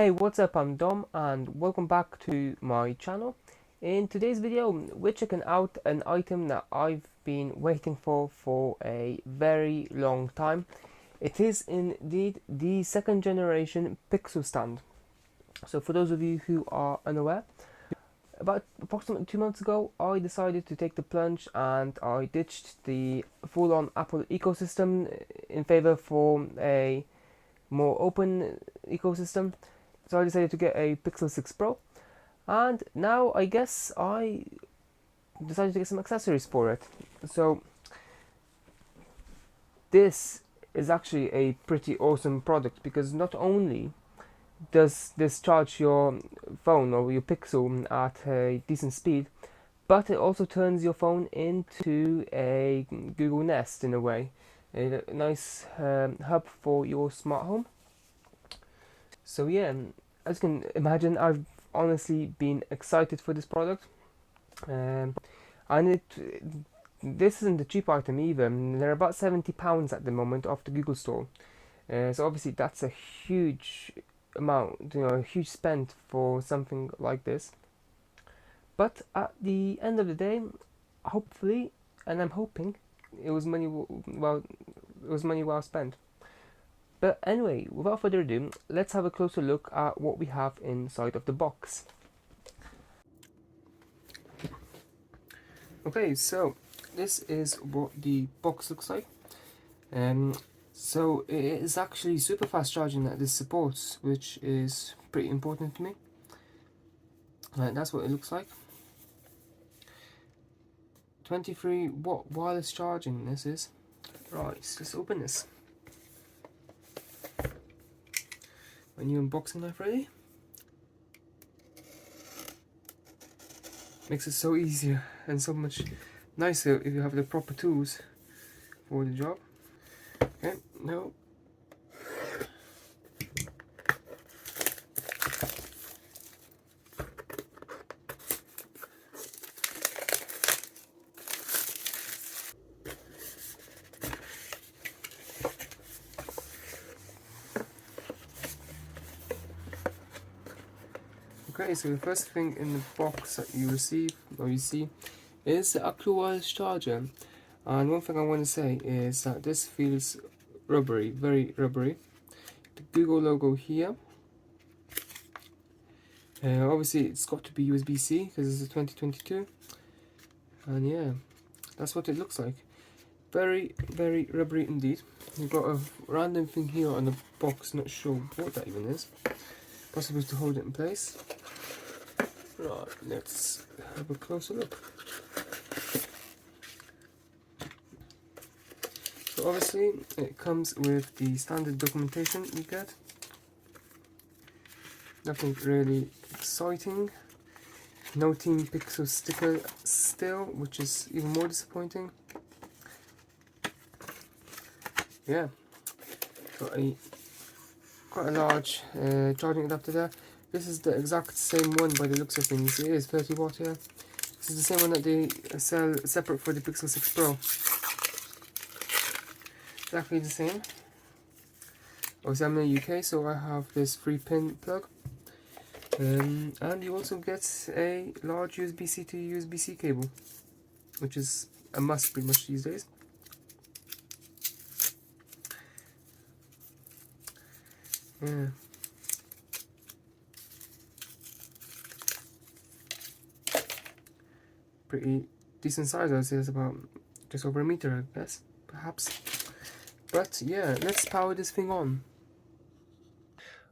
Hey, what's up? I'm Dom and welcome back to my channel. In today's video, we're checking out an item that I've been waiting for a very long time. It is indeed the second generation Pixel stand. So for those of you who are unaware, about approximately 2 months ago, I decided to take the plunge and I ditched the full-on Apple ecosystem in favor for a more open ecosystem. So I decided to get a Pixel 6 Pro, and now I guess I decided to get some accessories for it. So this is actually a pretty awesome product because not only does this charge your phone or your Pixel at a decent speed, but it also turns your phone into a Google Nest in a way, a nice hub for your smart home. So yeah, as you can imagine, I've honestly been excited for this product, um, and this isn't a cheap item either. They're about £70 at the moment off the Google Store. So obviously that's a huge amount, a huge spend for something like this. But at the end of the day, hopefully, and I'm hoping, it was money well spent. But anyway, without further ado, let's have a closer look at what we have inside of the box. Okay, so this is what the box looks like. So it is actually super fast charging that this supports, which is pretty important to me. That's what it looks like. 23-watt wireless charging this is. Right, so let's open this. My new unboxing knife ready. Makes it so easier and so much nicer if you have the proper tools for the job. Okay, now okay, so the first thing in the box that you receive or you see is the actual wireless charger. And one thing I want to say is that this feels rubbery, very rubbery. The Google logo here. Obviously it's got to be USB-C because it's a 2022. And yeah, that's what it looks like. Very, very rubbery indeed. You've got a random thing here on the box, not sure what that even is. Possibly to hold it in place. Right, let's have a closer look. So obviously it comes with the standard documentation you get. Nothing really exciting. No Team Pixel sticker still, which is even more disappointing. Yeah, got quite a large charging adapter there. This is the exact same one by the looks of things. It is 30 watt here. This is the same one that they sell separate for the Pixel 6 Pro. Exactly the same. Obviously I'm in the UK, so I have this 3-pin plug. And you also get a large USB-C to USB-C cable, which is a must pretty much these days. Yeah. Pretty decent size, I'd say. It's about just over a meter, I guess, perhaps. But yeah, let's power this thing on.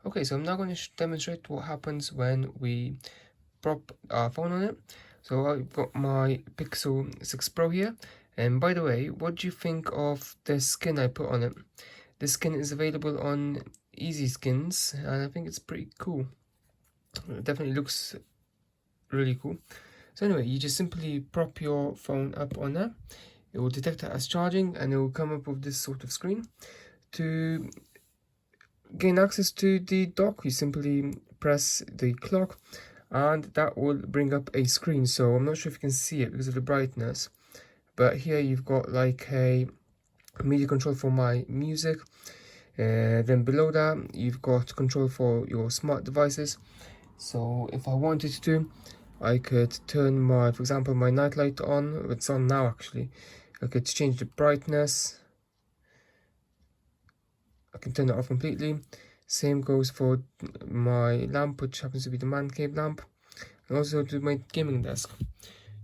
Okay, so I'm now going to demonstrate what happens when we prop our phone on it. So I've got my Pixel 6 Pro here. And by the way, what do you think of the skin I put on it? This skin is available on Easy Skins, and I think it's pretty cool. It definitely looks really cool. So anyway, you just simply prop your phone up on there. It will detect it as charging, and it will come up with this sort of screen. To gain access to the dock, you simply press the clock, and that will bring up a screen. So I'm not sure if you can see it because of the brightness, but here you've got like a media control for my music. Then below that, you've got control for your smart devices. So if I wanted to, I could turn my, for example, my nightlight on. It's on now actually. I could change the brightness. I can turn it off completely. Same goes for my lamp, which happens to be the man cave lamp, and also to my gaming desk.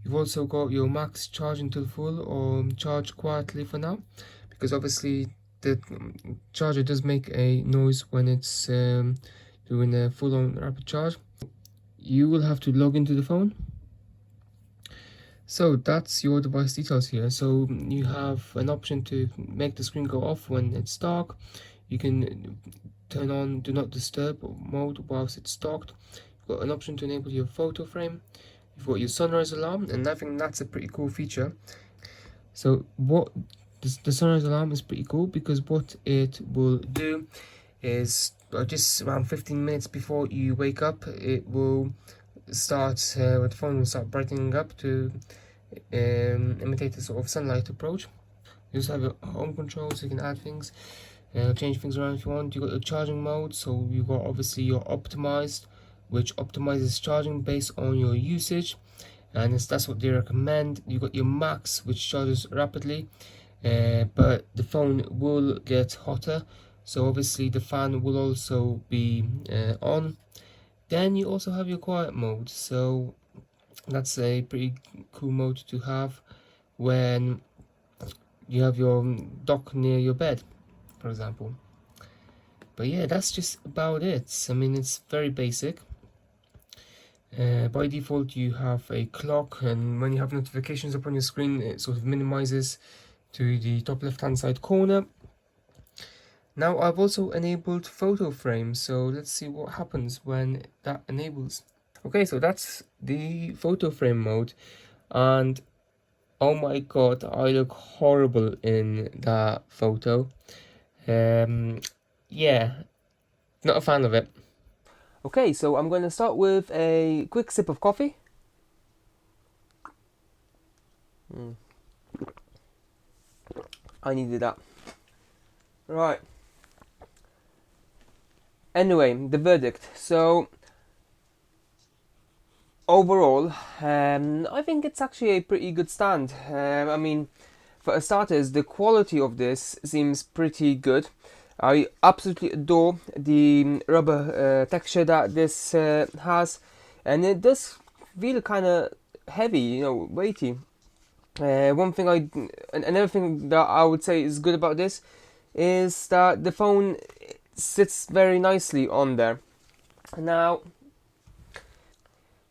You've also got your max charge until full or charge quietly for now, because obviously the charger does make a noise when it's doing a full-on rapid charge. You will have to log into the phone. So that's your device details here. So you have an option to make the screen go off when it's dark. You can turn on do not disturb mode whilst it's dark. You've got an option to enable your photo frame. You've got your sunrise alarm, and I think that's a pretty cool feature. So what the sunrise alarm is pretty cool, because what it will do is just around 15 minutes before you wake up, it will start the phone will start brightening up to imitate a sort of sunlight approach. You also have your home control, so you can add things, change things around if you want. You got your charging mode, so you got obviously your optimized, which optimizes charging based on your usage, and that's what they recommend. You got your max, which charges rapidly, but the phone will get hotter, so obviously the fan will also be on. Then you also have your quiet mode, so that's a pretty cool mode to have when you have your dock near your bed, for example. But yeah, that's just about it. I mean, it's very basic. By default, you have a clock, and when you have notifications up on your screen, it sort of minimizes to the top left hand side corner. Now I've also enabled photo frame, so let's see what happens when that enables. Okay, so that's the photo frame mode, and oh my god, I look horrible in that photo. Yeah, not a fan of it. Okay, so I'm going to start with a quick sip of coffee. I needed that. Right. Anyway, the verdict. So, overall, I think it's actually a pretty good stand. I mean, for starters, the quality of this seems pretty good. I absolutely adore the rubber texture that this has, and it does feel kind of heavy, you know, weighty. Another thing that I would say is good about this is that the phone sits very nicely on there. Now,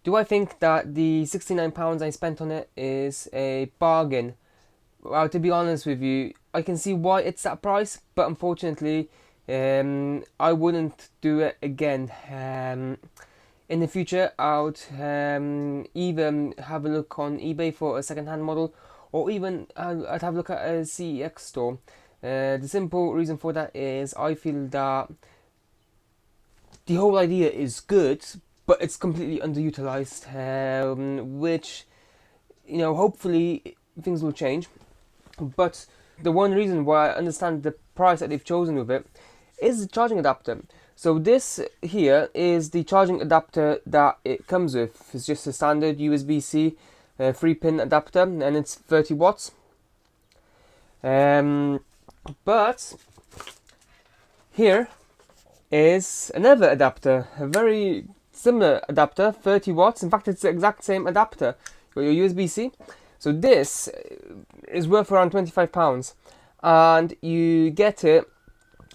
do I think that the £69 I spent on it is a bargain? Well, to be honest with you, I can see why it's that price, but unfortunately, I wouldn't do it again. In the future, I would either have a look on eBay for a second-hand model, or even I'd have a look at a CEX store. The simple reason for that is I feel that the whole idea is good, but it's completely underutilized, which, you know, hopefully things will change. But the one reason why I understand the price that they've chosen with it is the charging adapter. So this here is the charging adapter that it comes with. It's just a standard USB-C 3-pin adapter, and it's 30 watts. But here is another adapter, a very similar adapter, 30 watts. In fact, it's the exact same adapter. You got your USB-C. So this is worth around £25, and you get it.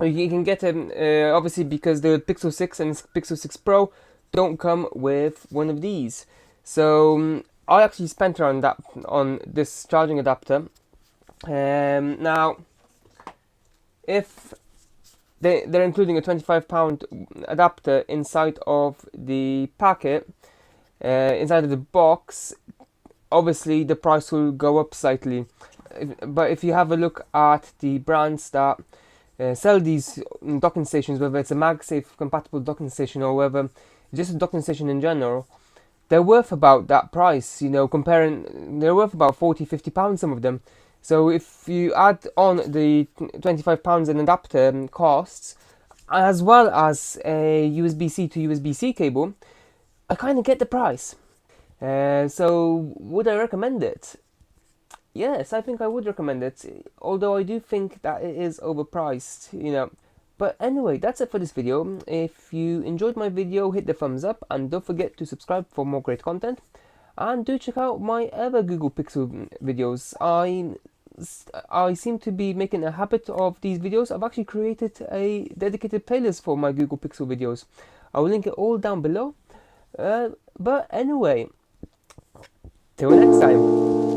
You can get it obviously because the Pixel 6 and Pixel 6 Pro don't come with one of these. So I actually spent around that on this charging adapter. Now, if they're including a £25 adapter inside of the packet, inside of the box, obviously the price will go up slightly. But if you have a look at the brands that sell these docking stations, whether it's a MagSafe compatible docking station or whether just a docking station in general, they're worth about that price. You know, they're worth about £40-50, some of them. So if you add on the £25 an adapter costs, as well as a USB-C to USB-C cable, I kind of get the price. So would I recommend it? Yes, I think I would recommend it, although I do think that it is overpriced, you know. But anyway, that's it for this video. If you enjoyed my video, hit the thumbs up and don't forget to subscribe for more great content. And do check out my other Google Pixel videos. I seem to be making a habit of these videos. I've actually created a dedicated playlist for my Google Pixel videos. I will link it all down below. But anyway, till next time.